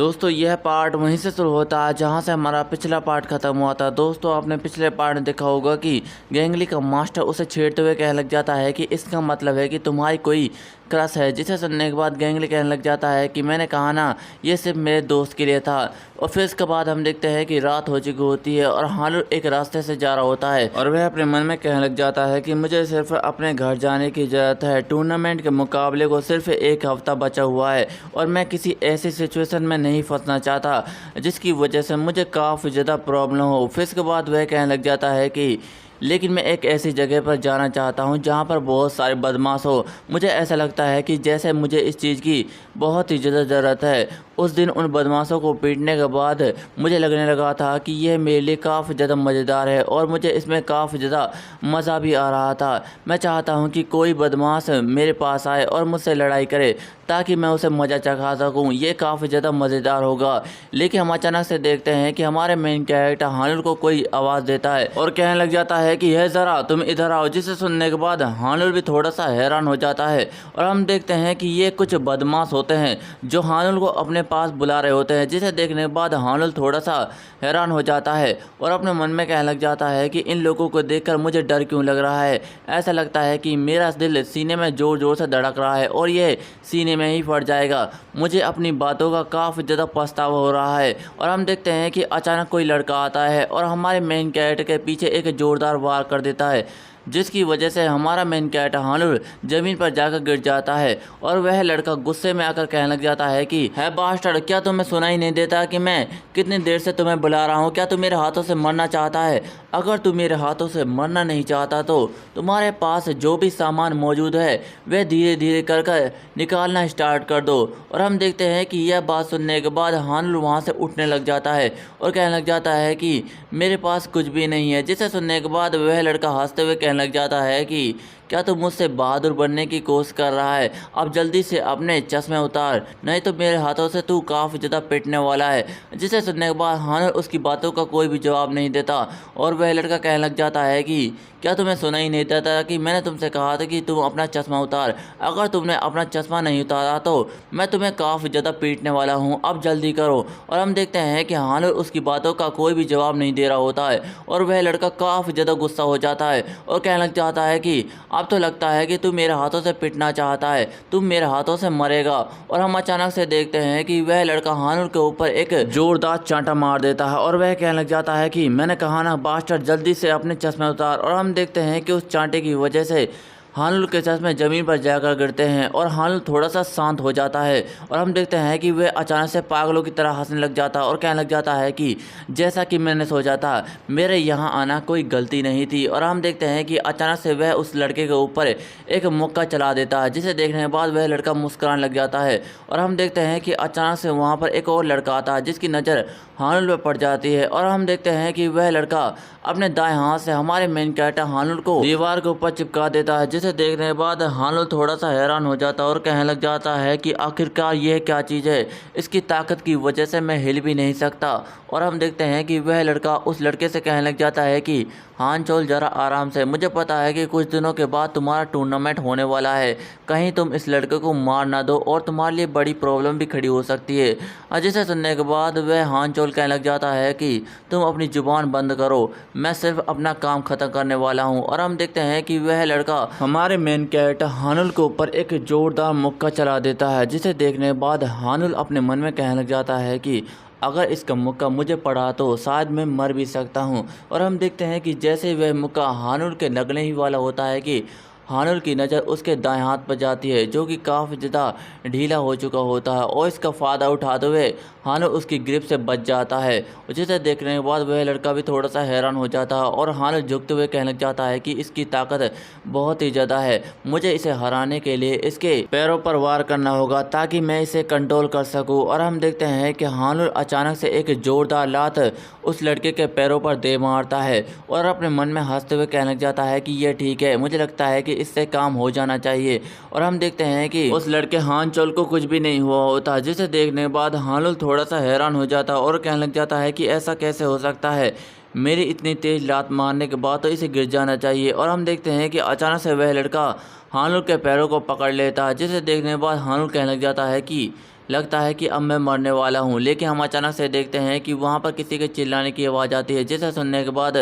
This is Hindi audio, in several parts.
दोस्तों यह पार्ट वहीं से शुरू होता है जहां से हमारा पिछला पार्ट खत्म हुआ था। दोस्तों आपने पिछले पार्ट में देखा होगा कि गैंगली का मास्टर उसे छेड़ते हुए कहने लग जाता है कि इसका मतलब है कि तुम्हारी कोई क्रश है, जिसे सुनने के बाद गैंगली कहने लग जाता है कि मैंने कहा ना ये सिर्फ मेरे दोस्त के लिए था। और फिर इसके बाद हम देखते हैं कि रात हो चुकी होती है और हालू एक रास्ते से जा रहा होता है और वह अपने मन में कहने लग जाता है कि मुझे सिर्फ अपने घर जाने की ज़रूरत है। टूर्नामेंट के मुकाबले को सिर्फ एक हफ्ता बचा हुआ है और मैं किसी ऐसी सिचुएशन में नहीं फंसना चाहता जिसकी वजह से मुझे काफ़ी ज़्यादा प्रॉब्लम हो। फिर इसके बाद वह कहने लग जाता है कि लेकिन मैं एक ऐसी जगह पर जाना चाहता हूं जहां पर बहुत सारे बदमाश हो। मुझे ऐसा लगता है कि जैसे मुझे इस चीज़ की बहुत ही ज़्यादा ज़रूरत है। उस दिन उन बदमाशों को पीटने के बाद मुझे लगने लगा था कि यह मेरे लिए काफ़ी ज़्यादा मज़ेदार है और मुझे इसमें काफ़ी ज़्यादा मज़ा भी आ रहा था। मैं चाहता हूं कि कोई बदमाश मेरे पास आए और मुझसे लड़ाई करे ताकि मैं उसे मज़ा चखा सकूं। ये काफ़ी ज़्यादा मज़ेदार होगा। लेकिन हम अचानक से देखते हैं कि हमारे मेन कैरेक्टर हानुल को कोई आवाज़ देता है और कहने लग जाता है कि है ज़रा तुम इधर आओ। जिसे सुनने के बाद हानुल भी थोड़ा सा हैरान हो जाता है और हम देखते हैं कि ये कुछ बदमाश होते हैं जो हानुल को अपने पास बुला रहे होते हैं। जिसे देखने के बाद हानुल थोड़ा सा हैरान हो जाता है और अपने मन में कहने लग जाता है कि इन लोगों को देखकर मुझे डर क्यों लग रहा है। ऐसा लगता है कि मेरा दिल सीने में ज़ोर ज़ोर से धड़क रहा है और ये सीने में ही फट जाएगा। मुझे अपनी बातों का काफ़ी ज़्यादा पछतावा हो रहा है। और हम देखते हैं कि अचानक कोई लड़का आता है और हमारे मेन कैरेक्टर के पीछे एक ज़ोरदार वार कर देता है जिसकी वजह से हमारा मेन कैरेक्टर हानुल ज़मीन पर जाकर गिर जाता है और वह लड़का गुस्से में आकर कहने लग जाता है कि है बास्टर्ड, क्या तुम्हें सुनाई नहीं देता कि मैं कितनी देर से तुम्हें बुला रहा हूँ? क्या तू मेरे हाथों से मरना चाहता है? अगर तू मेरे हाथों से मरना नहीं चाहता तो तुम्हारे पास जो भी सामान मौजूद है वह धीरे धीरे कर निकालना स्टार्ट कर दो। और हम देखते हैं कि यह बात सुनने के बाद हानुल वहाँ से उठने लग जाता है और कहने लग जाता है कि मेरे पास कुछ भी नहीं है। जिसे सुनने के बाद वह लड़का हंसते हुए लग जाता है कि क्या तू मुझसे बहादुर बनने की कोशिश कर रहा है? अब जल्दी से अपने चश्मे उतार, नहीं तो मेरे हाथों से तू काफ़ी ज़्यादा पिटने वाला है। जिसे सुनने के बाद हानुल उसकी बातों का कोई भी जवाब नहीं देता और वह लड़का कहने लग जाता है कि क्या तुम्हें सुना ही नहीं देता कि मैंने तुमसे कहा था कि तुम अपना चश्मा उतार? अगर तुमने अपना चश्मा नहीं उतारा तो मैं तुम्हें काफ़ी ज़्यादा पीटने वाला हूँ, अब जल्दी करो। और हम देखते हैं कि हानुल उसकी बातों का कोई भी जवाब नहीं दे रहा होता है और वह लड़का काफ़ी ज़्यादा गुस्सा हो जाता है और कहने लग जाता है कि अब तो लगता है कि तू मेरे हाथों से पिटना चाहता है, तू मेरे हाथों से मरेगा। और हम अचानक से देखते हैं कि वह लड़का हानुल के ऊपर एक जोरदार चांटा मार देता है और वह कहने लग जाता है कि मैंने कहा ना बास्टर्ड, जल्दी से अपने चश्मे उतार। और हम देखते हैं कि उस चांटे की वजह से हानुल के चश्मे ज़मीन पर जाकर गिरते हैं और हानुल थोड़ा सा शांत हो जाता है और हम देखते हैं कि वह अचानक से पागलों की तरह हंसने लग जाता है और कहने लग जाता है कि जैसा कि मैंने सोचा था, मेरे यहाँ आना कोई गलती नहीं थी। और हम देखते हैं कि अचानक से वह उस लड़के के ऊपर एक मुक्का चला देता है जिसे देखने के बाद वह लड़का मुस्कुराने लग जाता है। और हम देखते हैं कि अचानक से वहाँ पर एक और लड़का आता है जिसकी नज़र हानुल पर पड़ जाती है और हम देखते हैं कि वह लड़का अपने दाएं हाथ से हमारे मेन कैरेक्टर हानुल को दीवार के ऊपर चिपका देता है। जिसे देखने के बाद हानुल थोड़ा सा हैरान हो जाता है और कहने लग जाता है कि आखिरकार यह क्या चीज़ है, इसकी ताकत की वजह से मैं हिल भी नहीं सकता। और हम देखते हैं कि वह लड़का उस लड़के से कहने लग जाता है कि हानचोल ज़रा आराम से, मुझे पता है कि कुछ दिनों के बाद तुम्हारा टूर्नामेंट होने वाला है, कहीं तुम इस लड़के को मार ना दो और तुम्हारे लिए बड़ी प्रॉब्लम भी खड़ी हो सकती है। जिसे सुनने के बाद वह हानचोल कहने लग जाता है कि तुम अपनी जुबान बंद करो, मैं सिर्फ अपना काम ख़त्म करने वाला हूँ। और हम देखते हैं कि वह लड़का हमारे मेन कैरेक्टर हानुल के ऊपर एक जोरदार मुक्का चला देता है जिसे देखने के बाद हानुल अपने मन में कहने लग जाता है कि अगर इसका मुक्का मुझे पड़ा तो शायद मैं मर भी सकता हूँ। और हम देखते हैं कि जैसे वह मुक्का हानुल के लगने ही वाला होता है कि हानुल की नज़र उसके दाएं हाथ पर जाती है जो कि काफ़ी ज़्यादा ढीला हो चुका होता है और इसका फ़ायदा उठाते हुए हानुल उसकी ग्रिप से बच जाता है। जिसे देखने के बाद वह लड़का भी थोड़ा सा हैरान हो जाता है और हानुल झुकते हुए कहने लग जाता है कि इसकी ताकत बहुत ही ज़्यादा है, मुझे इसे हराने के लिए इसके पैरों पर वार करना होगा ताकि मैं इसे कंट्रोल कर सकूँ। और हम देखते हैं कि हानुल अचानक से एक ज़ोरदार लात उस लड़के के पैरों पर दे मारता है और अपने मन में हंसते हुए कहने लग जाता है कि यह ठीक है, मुझे लगता है कि इससे काम हो जाना चाहिए। और हम देखते हैं कि उस लड़के हानचोल को कुछ भी नहीं हुआ होता जिसे देखने के बाद हानुल थोड़ा सा हैरान हो जाता है और कहने लग जाता है कि ऐसा कैसे हो सकता है, मेरी इतनी तेज लात मारने के बाद तो इसे गिर जाना चाहिए। और हम देखते हैं कि अचानक से वह लड़का हानुल के पैरों को पकड़ लेता है जिसे देखने के बाद हानुल कहने लग जाता है कि लगता है कि अब मैं मरने वाला हूँ। लेकिन हम अचानक से देखते हैं कि वहाँ पर किसी के चिल्लाने की आवाज़ आती है, जिसे सुनने के बाद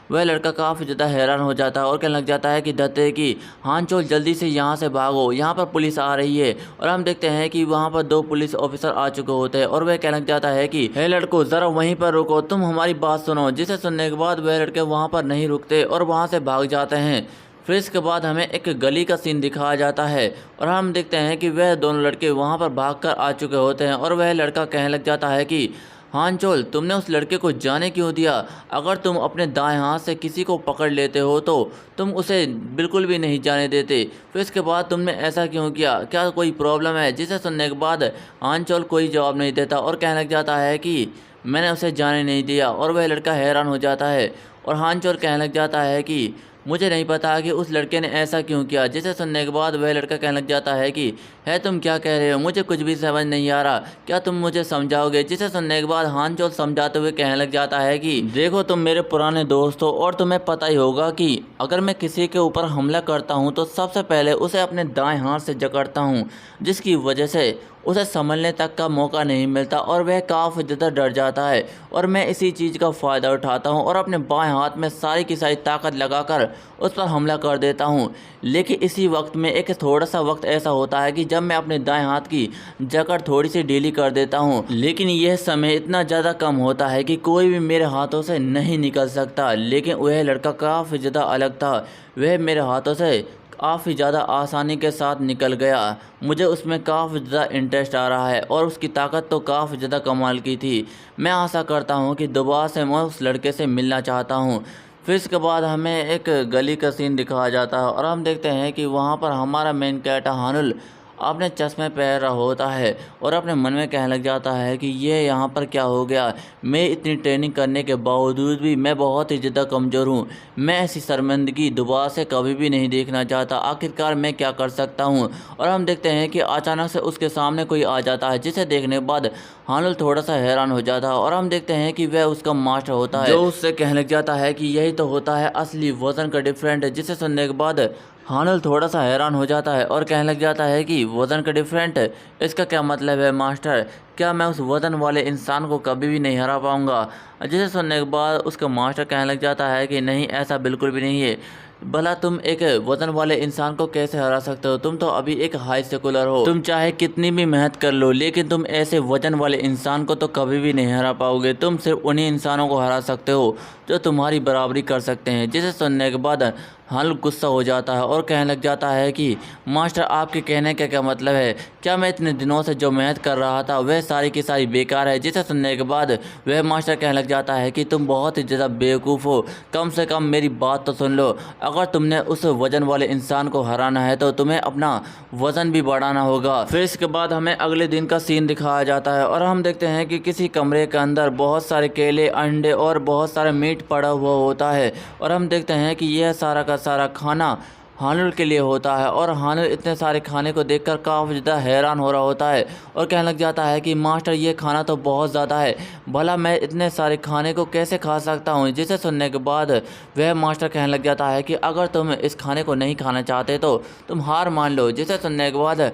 वह लड़का काफ़ी ज़्यादा हैरान हो जाता है और कहने लग जाता है कि धत्ते की हानचोल जल्दी से यहाँ से भागो, यहाँ पर पुलिस आ रही है। और हम देखते हैं कि वहाँ पर 2 पुलिस ऑफिसर आ चुके होते हैं और वह कहने लग जाता है कि हे लड़को, ज़रा वहीं पर रुको, तुम हमारी बात सुनो। जिसे सुनने के बाद वह लड़के वहाँ पर नहीं रुकते और वहाँ से भाग जाते हैं। फिर इसके बाद हमें एक गली का सीन दिखाया जाता है और हम देखते हैं कि वह दोनों लड़के वहाँ पर भागकर आ चुके होते हैं और वह लड़का कहने लग जाता है कि हानचोल, तुमने उस लड़के को जाने क्यों दिया? अगर तुम अपने दाएं हाथ से किसी को पकड़ लेते हो तो तुम उसे बिल्कुल भी नहीं जाने देते। फिर इसके बाद तुमने ऐसा क्यों किया? क्या कोई प्रॉब्लम है? जिसे सुनने के बाद हानचोल कोई जवाब नहीं देता और कहने लग जाता है कि मैंने उसे जाने नहीं दिया। और वह लड़का हैरान हो जाता है और हानचोल कहने लग जाता है कि मुझे नहीं पता कि उस लड़के ने ऐसा क्यों किया। जिसे सुनने के बाद वह लड़का कहने लग जाता है कि है तुम क्या कह रहे हो? मुझे कुछ भी समझ नहीं आ रहा, क्या तुम मुझे समझाओगे? जिसे सुनने के बाद हानचोल समझाते हुए कहने लग जाता है कि देखो, तुम मेरे पुराने दोस्त हो और तुम्हें पता ही होगा कि अगर मैं किसी के ऊपर हमला करता हूँ तो सबसे पहले उसे अपने दाएं हाथ से जकड़ता हूँ, जिसकी वजह से उसे संभलने तक का मौका नहीं मिलता और वह काफ़ी ज़्यादा डर जाता है। और मैं इसी चीज़ का फ़ायदा उठाता हूँ और अपने बाएं हाथ में सारी की सारी ताकत लगाकर उस पर हमला कर देता हूँ। लेकिन इसी वक्त में एक थोड़ा सा वक्त ऐसा होता है कि जब मैं अपने दाएं हाथ की जकड़ थोड़ी सी ढीली कर देता हूँ, लेकिन यह समय इतना ज़्यादा कम होता है कि कोई भी मेरे हाथों से नहीं निकल सकता। लेकिन वह लड़का काफ़ी ज़्यादा अलग था, वह मेरे हाथों से काफ़ी ज़्यादा आसानी के साथ निकल गया। मुझे उसमें काफ़ी ज़्यादा इंटरेस्ट आ रहा है और उसकी ताकत तो काफ़ी ज़्यादा कमाल की थी। मैं आशा करता हूँ कि दोबारा से मैं उस लड़के से मिलना चाहता हूँ। फिर इसके बाद हमें एक गली का सीन दिखाया जाता है और हम देखते हैं कि वहाँ पर हमारा मेन कैरेक्टर हानुल अपने चश्मे पहन रहा होता है और अपने मन में कहने लग जाता है कि ये यहाँ पर क्या हो गया? मैं इतनी ट्रेनिंग करने के बावजूद भी मैं बहुत ही ज़्यादा कमज़ोर हूँ। मैं ऐसी शर्मिंदगी दोबारा से कभी भी नहीं देखना चाहता। आखिरकार मैं क्या कर सकता हूँ? और हम देखते हैं कि अचानक से उसके सामने कोई आ जाता है, जिसे देखने के बाद हानुल थोड़ा सा हैरान हो जाता है और हम देखते हैं कि वह उसका मास्टर होता है, जो उससे कहने लग जाता है कि यही तो होता है असली वज़न का डिफरेंट। जिसे सुनने के बाद हानुल थोड़ा सा हैरान हो जाता है और कहने लग जाता है कि वज़न का डिफरेंट, इसका क्या मतलब है मास्टर? क्या मैं उस वज़न वाले इंसान को कभी भी नहीं हरा पाऊँगा? जिसे सुनने के बाद उसका मास्टर कहने लग जाता है कि नहीं, ऐसा बिल्कुल भी नहीं है। भला तुम एक वज़न वाले इंसान को कैसे हरा सकते हो? तुम तो अभी एक हाई सेकुलर हो। तुम चाहे कितनी भी मेहनत कर लो, लेकिन तुम ऐसे वज़न वाले इंसान को तो कभी भी नहीं हरा पाओगे। तुम सिर्फ उन्हीं इंसानों को हरा सकते हो जो तुम्हारी बराबरी कर सकते हैं। जिसे सुनने के बाद हानुल गुस्सा हो जाता है और कहने लग जाता है कि मास्टर, आपके कहने का क्या मतलब है? क्या मैं इतने दिनों से जो मेहनत कर रहा था वह सारी की सारी बेकार है? जिसे सुनने के बाद वह मास्टर कहने लग जाता है कि तुम बहुत ही ज़्यादा बेवकूफ़ हो, कम से कम मेरी बात तो सुन लो। अगर तुमने उस वज़न वाले इंसान को हराना है तो तुम्हें अपना वज़न भी बढ़ाना होगा। फिर इसके बाद हमें अगले दिन का सीन दिखाया जाता है और हम देखते हैं कि किसी कमरे के अंदर बहुत सारे केले, अंडे और बहुत सारा मीट पड़ा हुआ होता है और हम देखते हैं कि यह सारा का सारा खाना हानुल के लिए होता है। और हानुल इतने सारे खाने को देखकर काफ़ी ज़्यादा हैरान हो रहा होता है और कहने लग जाता है कि मास्टर, ये खाना तो बहुत ज़्यादा है, भला मैं इतने सारे खाने को कैसे खा सकता हूँ? जिसे सुनने के बाद वह मास्टर कहने लग जाता है कि अगर तुम इस खाने को नहीं खाना चाहते तो तुम हार मान लो। जिसे सुनने के बाद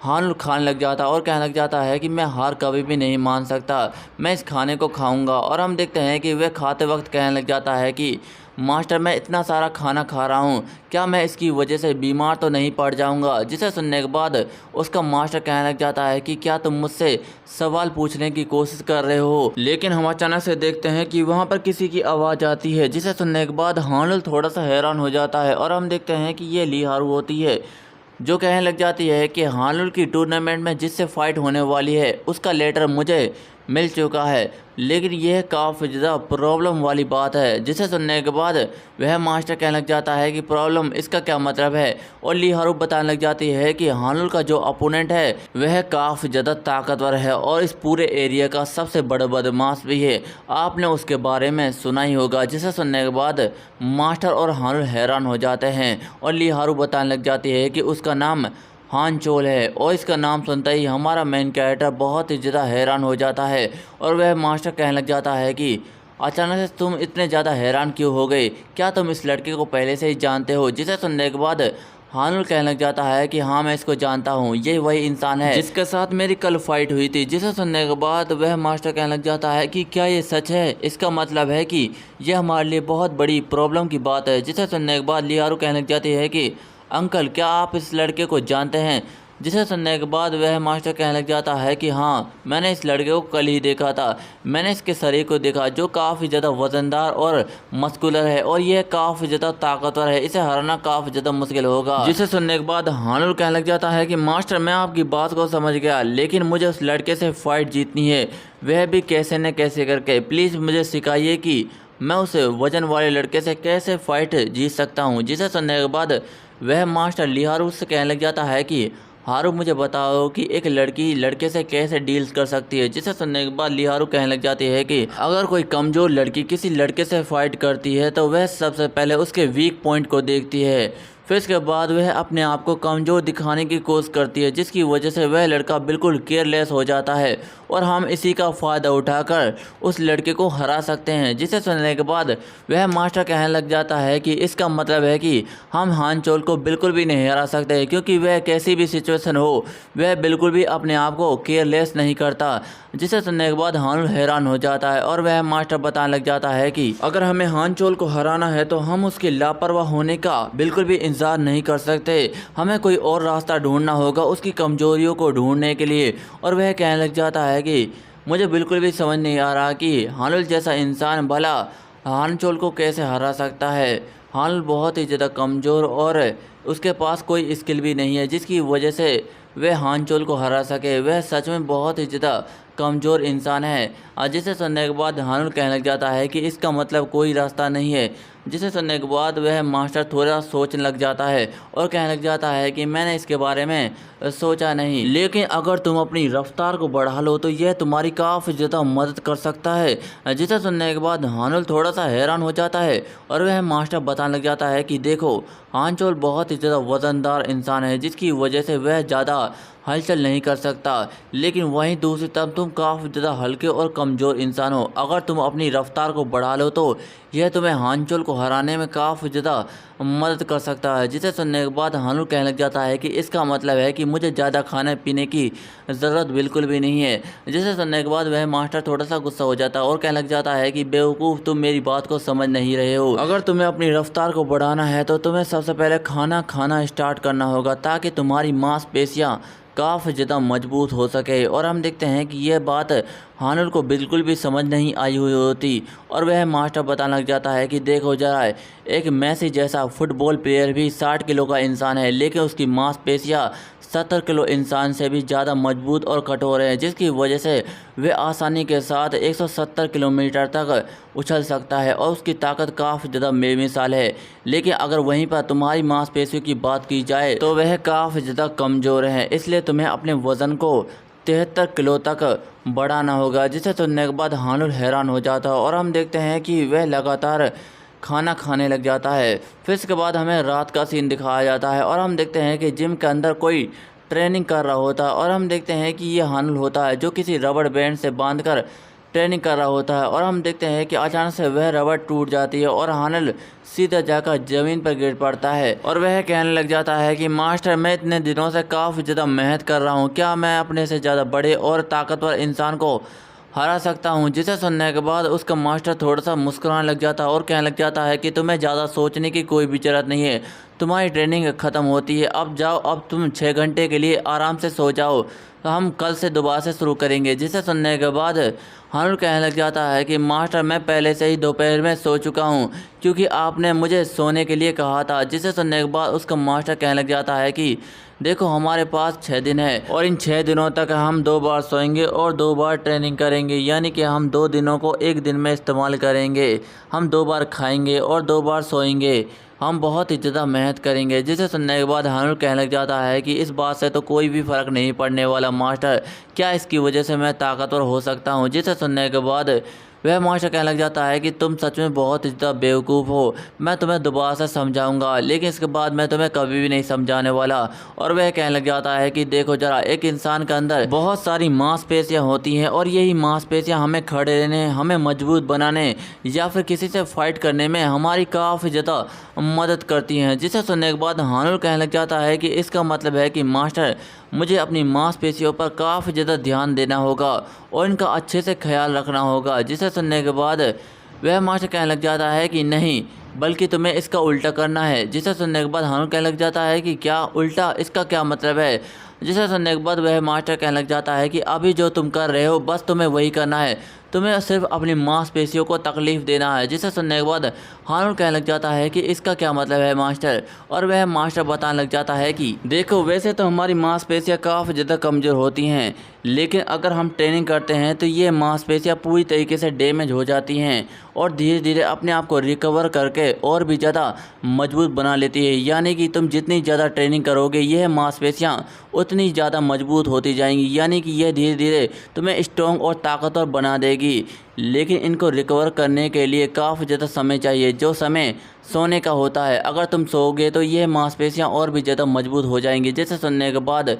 हानुल खाने लग जाता है और कहने लग जाता है कि मैं हार कभी भी नहीं मान सकता, मैं इस खाने को खाऊंगा। और हम देखते हैं कि वह खाते वक्त कहने लग जाता है कि मास्टर, मैं इतना सारा खाना खा रहा हूँ, क्या मैं इसकी वजह से बीमार तो नहीं पड़ जाऊँगा? जिसे सुनने के बाद उसका मास्टर कहने लग जाता है कि क्या तुम मुझसे सवाल पूछने की कोशिश कर रहे हो? लेकिन हम अचानक से देखते हैं कि वहाँ पर किसी की आवाज़ आती है। जिसे सुनने के बाद हानुल थोड़ा सा हैरान हो जाता है और हम देखते हैं कि ये लीहारू होती है, जो कहने लग जाती है कि हानुल की टूर्नामेंट में जिससे फाइट होने वाली है उसका लेटर मुझे मिल चुका है, लेकिन यह काफ़ी ज़्यादा प्रॉब्लम वाली बात है। जिसे सुनने के बाद वह मास्टर कहने लग जाता है कि प्रॉब्लम, इसका क्या मतलब है? और लीहारू बताने लग जाती है कि हानुल का जो अपोनेंट है वह काफ़ी ज़्यादा ताकतवर है और इस पूरे एरिया का सबसे बड़ा बदमाश भी है, आपने उसके बारे में सुना ही होगा। जिसे सुनने के बाद मास्टर और हानुल हैरान हो जाते हैं और लीहारू बताने लग जाती है कि उसका नाम हानचोल है। और इसका नाम सुनते ही हमारा मेन कैरेक्टर बहुत ही ज़्यादा हैरान हो जाता है और वह मास्टर कहने लग जाता है कि अचानक से तुम इतने ज़्यादा हैरान क्यों हो गए? क्या तुम इस लड़के को पहले से ही जानते हो? जिसे सुनने के बाद हानुल कहने लग जाता है कि हाँ मैं इसको जानता हूँ, ये वही इंसान है जिसके साथ मेरी कल फाइट हुई थी। जिसे सुनने के बाद वह मास्टर कहने लग जाता है कि क्या ये सच है? इसका मतलब है कि यह हमारे लिए बहुत बड़ी प्रॉब्लम की बात है। जिसे सुनने के बाद लियारू कहने लग जाती है कि अंकल क्या आप इस लड़के को जानते हैं? जिसे सुनने के बाद वह मास्टर कहने लग जाता है कि हाँ मैंने इस लड़के को कल ही देखा था। मैंने इसके शरीर को देखा जो काफ़ी ज़्यादा वजनदार और मस्कुलर है और यह काफ़ी ज़्यादा ताकतवर है। इसे हराना काफ़ी ज़्यादा मुश्किल होगा। जिसे सुनने के बाद हानुल कहने लग जाता है कि मास्टर मैं आपकी बात को समझ गया, लेकिन मुझे उस लड़के से फाइट जीतनी है, वह भी कैसे न कैसे करके। प्लीज़ मुझे सिखाइए कि मैं उस वजन वाले लड़के से कैसे फाइट जीत सकता हूँ। जिसे सुनने के बाद वह मास्टर लिहारू से कहने लग जाता है कि हारू मुझे बताओ कि एक लड़की लड़के से कैसे डील्स कर सकती है। जिसे सुनने के बाद लिहारू कहने लग जाती है कि अगर कोई कमज़ोर लड़की किसी लड़के से फाइट करती है तो वह सबसे पहले उसके वीक पॉइंट को देखती है, फिर इसके बाद वह अपने आप को कमज़ोर दिखाने की कोशिश करती है, जिसकी वजह से वह लड़का बिल्कुल केयरलेस हो जाता है और हम इसी का फ़ायदा उठाकर उस लड़के को हरा सकते हैं। जिसे सुनने के बाद वह मास्टर कहने लग जाता है कि इसका मतलब है कि हम हान चोल को बिल्कुल भी नहीं हरा सकते, क्योंकि वह कैसी भी सिचुएशन हो वह बिल्कुल भी अपने आप को केयरलेस नहीं करता। जिसे सुनने के बाद हानुल हैरान हो जाता है और वह मास्टर बताने लग जाता है कि अगर हमें हान चोल को हराना है तो हम उसके लापरवाह होने का बिल्कुल भी इंतजार नहीं कर सकते। हमें कोई और रास्ता ढूंढना होगा उसकी कमजोरियों को ढूंढने के लिए। और वह कहने लग जाता है कि मुझे बिल्कुल भी समझ नहीं आ रहा कि हानुल जैसा इंसान भला हान चोल को कैसे हरा सकता है। हानुल बहुत ही ज़्यादा कमज़ोर और उसके पास कोई स्किल भी नहीं है जिसकी वजह से वह हान चोल को हरा सके। वह सच में बहुत ही ज़्यादा कमज़ोर इंसान है। जिसे सुनने के बाद हानुल कहने लग जाता है कि इसका मतलब कोई रास्ता नहीं है। जिसे सुनने के बाद वह मास्टर थोड़ा सोचने लग जाता है और कहने लग जाता है कि मैंने इसके बारे में सोचा नहीं, लेकिन अगर तुम अपनी रफ्तार को बढ़ा लो तो यह तुम्हारी काफ़ी ज़्यादा मदद कर सकता है। जिसे सुनने के बाद हानुल थोड़ा सा हैरान हो जाता है और वह मास्टर बताने लग जाता है कि देखो हान चोल बहुत ही ज़्यादा वज़नदार इंसान है जिसकी वजह से वह ज़्यादा हलचल नहीं कर सकता, लेकिन वहीं दूसरी तरफ तुम काफ़ी ज़्यादा हल्के और कमज़ोर इंसान हो। अगर तुम अपनी रफ्तार को बढ़ा लो तो यह तुम्हें हान चोल को हराने में काफ़ी ज़्यादा मदद कर सकता है। जिसे सुनने के बाद हानुल कहने लग जाता है कि इसका मतलब है कि मुझे ज़्यादा खाने पीने की ज़रूरत बिल्कुल भी नहीं है। जिसे सुनने के बाद वह मास्टर थोड़ा सा गुस्सा हो जाता है और कहने लग जाता है कि बेवकूफ़ तुम मेरी बात को समझ नहीं रहे हो। अगर तुम्हें अपनी रफ्तार को बढ़ाना है तो तुम्हें सबसे पहले खाना खाना स्टार्ट करना होगा ताकि तुम्हारी मांसपेशियाँ काफ़ी ज़्यादा मजबूत हो सके। और हम देखते हैं कि यह बात हानुल को बिल्कुल भी समझ नहीं आई हुई होती और वह मास्टर बताने लग जाता है कि देखो जरा, एक मेसी जैसा फुटबॉल प्लेयर भी 60 किलो का इंसान है, लेकिन उसकी मांसपेशियाँ 70 किलो इंसान से भी ज़्यादा मजबूत और कठोर है, जिसकी वजह से वह आसानी के साथ 170 किलोमीटर तक उछल सकता है और उसकी ताकत काफ़ी ज़्यादा बेमिसाल है। लेकिन अगर वहीं पर तुम्हारी मांसपेशियों की बात की जाए तो वह काफ़ी ज़्यादा कमज़ोर है, इसलिए तुम्हें अपने वज़न को 73 किलो तक बढ़ाना होगा। जिसे सुनने के बाद हानुल हैरान हो जाता है और हम देखते हैं कि वह लगातार खाना खाने लग जाता है। फिर इसके बाद हमें रात का सीन दिखाया जाता है और हम देखते हैं कि जिम के अंदर कोई ट्रेनिंग कर रहा होता है और हम देखते हैं कि ये हानुल होता है जो किसी रबड़ बैंड से बांधकर ट्रेनिंग कर रहा होता है। और हम देखते हैं कि अचानक से वह रबड़ टूट जाती है और हानुल सीधा जाकर ज़मीन पर गिर पड़ता है और वह कहने लग जाता है कि मास्टर मैं इतने दिनों से काफ़ी ज़्यादा मेहनत कर रहा हूँ, क्या मैं अपने से ज़्यादा बड़े और ताकतवर इंसान को हरा सकता हूँ। जिसे सुनने के बाद उसका मास्टर थोड़ा सा मुस्कुराने लग जाता है और कहने लग जाता है कि तुम्हें ज़्यादा सोचने की कोई भी ज़रूरत नहीं है, तुम्हारी ट्रेनिंग ख़त्म होती है, अब जाओ, अब तुम 6 घंटे के लिए आराम से सो जाओ, तो हम कल से दोबारा से शुरू करेंगे। जिसे सुनने के बाद हानुल कहने लग जाता है कि मास्टर मैं पहले से ही दोपहर में सो चुका हूँ क्योंकि आपने मुझे सोने के लिए कहा था। जिसे सुनने के बाद उसका मास्टर कहने लग जाता है कि देखो हमारे पास 6 दिन है और इन 6 दिनों तक हम 2 बार सोएंगे और 2 बार ट्रेनिंग करेंगे, यानी कि हम 2 दिनों को 1 दिन में इस्तेमाल करेंगे। हम 2 बार खाएंगे और 2 बार सोएंगे, हम बहुत ही ज़्यादा मेहनत करेंगे। जिसे सुनने के बाद हानुल कहने लग जाता है कि इस बात से तो कोई भी फ़र्क नहीं पड़ने वाला मास्टर, क्या इसकी वजह से मैं ताकतवर हो सकता हूँ। जिसे सुनने के बाद वह मास्टर कहने लग जाता है कि तुम सच में बहुत ही ज़्यादा बेवकूफ़ हो, मैं तुम्हें दोबारा से समझाऊंगा, लेकिन इसके बाद मैं तुम्हें कभी भी नहीं समझाने वाला। और वह कहने लग जाता है कि देखो ज़रा, एक इंसान के अंदर बहुत सारी मांसपेशियाँ होती हैं और यही मांसपेशियाँ हमें खड़े रहने, हमें मजबूत बनाने या फिर किसी से फाइट करने में हमारी काफ़ी ज़्यादा मदद करती हैं। जिसे सुनने के बाद हानुल कहने लग जाता है कि इसका मतलब है कि मास्टर, मुझे अपनी मांसपेशियों पर काफ़ी ज़्यादा ध्यान देना होगा और इनका अच्छे से ख्याल रखना होगा। जिसे सुनने के बाद वह मास्टर कहने लग जाता है कि नहीं, बल्कि तुम्हें इसका उल्टा करना है। जिसे सुनने के बाद हानुल कहने लग जाता है कि क्या उल्टा, इसका क्या मतलब है। जिसे सुनने के बाद वह मास्टर कहने लग जाता है कि अभी जो तुम कर रहे हो बस तुम्हें वही करना है, तुम्हें सिर्फ अपनी मांसपेशियों को तकलीफ़ देना है। जिसे सुनने के बाद हानुल कहने लग जाता है कि इसका क्या मतलब है मास्टर। और वह मास्टर बताने लग जाता है कि देखो, वैसे तो हमारी मांसपेशियाँ काफ़ी ज़्यादा कमज़ोर होती हैं, लेकिन अगर हम ट्रेनिंग करते हैं तो ये मांसपेशियाँ पूरी तरीके से डैमेज हो जाती हैं और धीरे धीरे अपने आप को रिकवर करके और भी ज़्यादा मजबूत बना लेती है। यानी कि तुम जितनी ज़्यादा ट्रेनिंग करोगे यह मांसपेशियाँ उतनी ज़्यादा मजबूत होती जाएंगी, यानी कि यह धीरे धीरे तुम्हें स्ट्रॉन्ग और ताकतवर बना देगी। लेकिन इनको रिकवर करने के लिए काफ़ी ज़्यादा समय चाहिए, जो समय सोने का होता है। अगर तुम सोओगे तो ये मांसपेशियाँ और भी ज़्यादा मजबूत हो जाएंगी। जिसे सुनने के बाद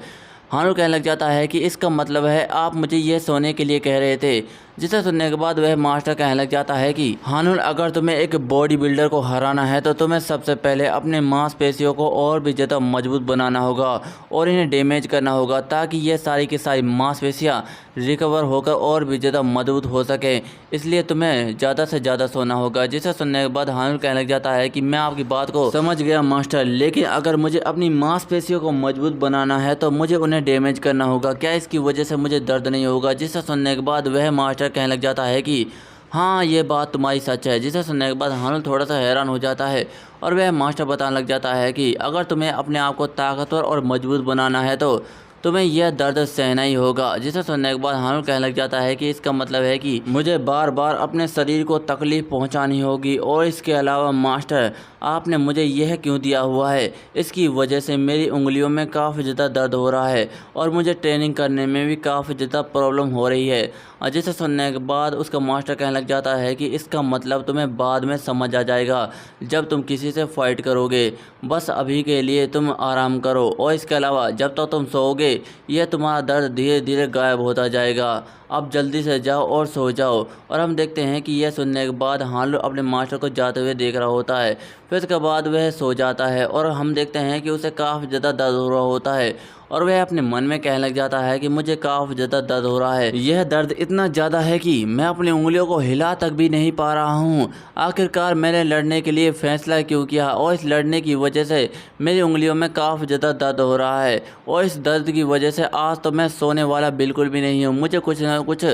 हानुल कहने लग जाता है कि इसका मतलब है आप मुझे यह सोने के लिए कह रहे थे। जिसे सुनने के बाद वह मास्टर कहने लग जाता है कि हानुल, अगर तुम्हें एक बॉडी बिल्डर को हराना है तो तुम्हें सबसे पहले अपने मांसपेशियों को और भी ज़्यादा मजबूत बनाना होगा और इन्हें डैमेज करना होगा, ताकि ये सारी की सारी मांसपेशियाँ रिकवर होकर और भी ज़्यादा मजबूत हो सके। इसलिए तुम्हें ज़्यादा से ज़्यादा सोना होगा। जिसे सुनने के बाद हानुल कहने लग जाता है कि मैं आपकी बात को समझ गया मास्टर, लेकिन अगर मुझे अपनी मांसपेशियों को मजबूत बनाना है तो मुझे उन्हें डैमेज करना होगा, क्या इसकी वजह से मुझे दर्द नहीं होगा। जिसे सुनने के बाद वह मास्टर कहने लग जाता है कि हाँ, ये बात तुम्हारी सच है। जिसे सुनने के बाद हानुल थोड़ा सा हैरान हो जाता है और वह मास्टर बताने लग जाता है कि अगर तुम्हें अपने आप को ताकतवर और मजबूत बनाना है तो तुम्हें यह दर्द सहना ही होगा। जिसे सुनने के बाद हानुल कहने लग जाता है कि इसका मतलब है कि मुझे बार बार अपने शरीर को तकलीफ़ पहुंचानी होगी। और इसके अलावा मास्टर, आपने मुझे यह क्यों दिया हुआ है, इसकी वजह से मेरी उंगलियों में काफ़ी ज़्यादा दर्द हो रहा है और मुझे ट्रेनिंग करने में भी काफ़ी ज़्यादा प्रॉब्लम हो रही है। जिसे सुनने के बाद उसका मास्टर कहने लग जाता है कि इसका मतलब तुम्हें बाद में समझ आ जाएगा जब तुम किसी से फाइट करोगे, बस अभी के लिए तुम आराम करो। और इसके अलावा जब तक तुम सोओगे यह तुम्हारा दर्द धीरे धीरे गायब होता जाएगा। अब जल्दी से जाओ और सो जाओ। और हम देखते हैं कि यह सुनने के बाद हानुल अपने मास्टर को जाते हुए देख रहा होता है। फिर उसके बाद वह सो जाता है और हम देखते हैं कि उसे काफ़ी ज़्यादा दर्द हो रहा होता है और वह अपने मन में कहने लग जाता है कि मुझे काफ़ी ज़्यादा दर्द हो रहा है। यह दर्द इतना ज़्यादा है कि मैं अपनी उंगलियों को हिला तक भी नहीं पा रहा हूँ। आखिरकार मैंने लड़ने के लिए फैसला क्यों किया और इस लड़ने की वजह से मेरी उंगलियों में काफ़ी ज़्यादा दर्द हो रहा है और इस दर्द की वजह से आज तो मैं सोने वाला बिल्कुल भी नहीं हूँ। मुझे कुछ ना कुछ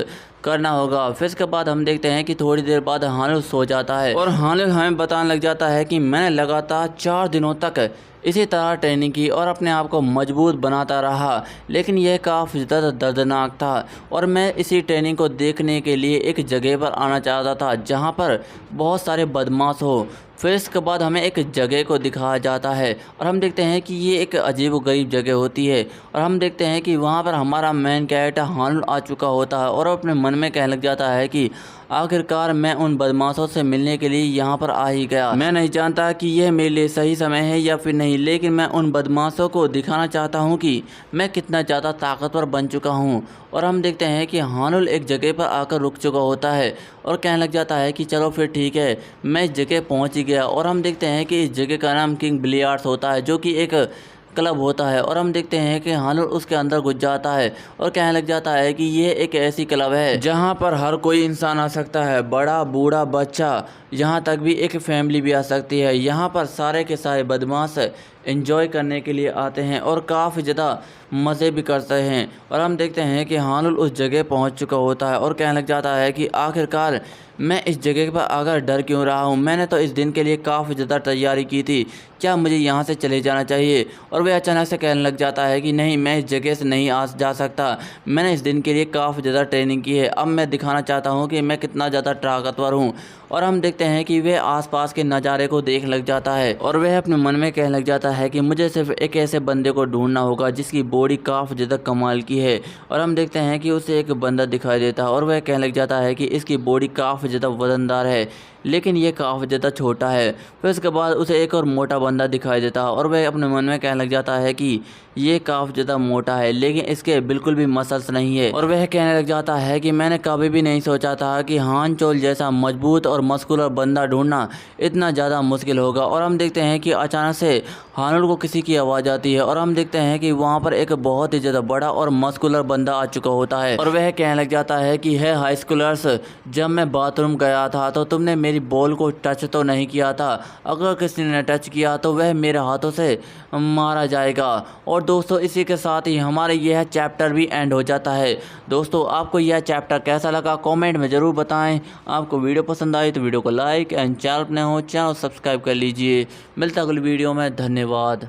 करना होगा। फिर इसके बाद हम देखते हैं कि थोड़ी देर बाद हानुल सो जाता है और हानुल हमें बताने लग जाता है कि मैंने लगातार 4 दिनों तक इसी तरह ट्रेनिंग की और अपने आप को मजबूत बनाता रहा, लेकिन यह काफ़ी ज़्यादा दर्दनाक था और मैं इसी ट्रेनिंग को देखने के लिए एक जगह पर आना चाहता था जहां पर बहुत सारे बदमाश हो। फिर इसके बाद हमें एक जगह को दिखाया जाता है और हम देखते हैं कि ये एक अजीब व गरीब जगह होती है और हम देखते हैं कि वहाँ पर हमारा मेन कैरेक्टर हानुल आ चुका होता है और अपने मन में कहने लग जाता है कि आखिरकार मैं उन बदमाशों से मिलने के लिए यहाँ पर आ ही गया। मैं नहीं जानता कि यह मेरे लिए सही समय है या फिर नहीं, लेकिन मैं उन बदमाशों को दिखाना चाहता हूँ कि मैं कितना ज़्यादा ताकतवर बन चुका हूँ। और हम देखते हैं कि हानुल एक जगह पर आकर रुक चुका होता है और कहने लग जाता है कि चलो फिर ठीक है, मैं इस जगह पहुँच ही गया। और हम देखते हैं कि इस जगह का नाम किंग बिलियर्ड्स होता है, जो कि एक क्लब होता है। और हम देखते हैं कि हानुल उसके अंदर घुस जाता है और कहने लग जाता है कि ये एक ऐसी क्लब है जहाँ पर हर कोई इंसान आ सकता है, बड़ा बूढ़ा बच्चा, यहाँ तक भी एक फैमिली भी आ सकती है। यहाँ पर सारे के सारे बदमाश एंजॉय करने के लिए आते हैं और काफ़ी ज़्यादा मज़े भी करते हैं। और हम देखते हैं कि हानुल उस जगह पहुँच चुका होता है और कहने लग जाता है कि आखिरकार मैं इस जगह पर आकर डर क्यों रहा हूँ, मैंने तो इस दिन के लिए काफ़ी ज़्यादा तैयारी की थी, क्या मुझे यहाँ से चले जाना चाहिए। और वह अचानक से कहने लग जाता है कि नहीं, मैं इस जगह से नहीं जा सकता, मैंने इस दिन के लिए काफ़ी ज़्यादा ट्रेनिंग की है, अब मैं दिखाना चाहता हूँ कि मैं कितना ज़्यादा ताकतवर हूँ। और हम देखते हैं कि वह आसपास के नज़ारे को देख लग जाता है और वह अपने मन में कहने लग जाता है कि मुझे सिर्फ एक ऐसे बंदे को ढूंढना होगा जिसकी बॉडी काफ़ी ज़्यादा कमाल की है। और हम देखते हैं कि उसे एक बंदा दिखाई देता है और वह कहने लग जाता है कि इसकी बॉडी काफ़ी ज़्यादा वजनदार है लेकिन ये काफ़ी ज़्यादा छोटा है। फिर उसके बाद उसे एक और मोटा बंदा दिखाई देता है और वह अपने मन में कहने लग जाता है कि ये काफ़ी ज़्यादा मोटा है लेकिन इसके बिल्कुल भी मसल्स नहीं है। और वह कहने लग जाता है कि मैंने कभी भी नहीं सोचा था कि हान चोल जैसा मजबूत और मस्कुलर बंदा ढूंढना इतना ज़्यादा मुश्किल होगा। और हम देखते हैं कि अचानक से हानुल को किसी की आवाज़ आती है और हम देखते हैं कि वहाँ पर एक बहुत ही ज़्यादा बड़ा और मस्कुलर बंदा आ चुका होता है। और वह कहने लग जाता है कि है हाई स्कूलर्स, जब मैं बाथरूम गया था तो तुमने मेरी बॉल को टच तो नहीं किया था, अगर किसी ने टच किया तो वह मेरे हाथों से मारा जाएगा। और दोस्तों इसी के साथ ही हमारे यह चैप्टर भी एंड हो जाता है। दोस्तों आपको यह चैप्टर कैसा लगा कमेंट में ज़रूर बताएं। आपको वीडियो पसंद आई तो वीडियो को लाइक एंड चैनल पर नए हो चैनल सब्सक्राइब कर लीजिए। मिलता है अगली वीडियो में, धन्यवाद।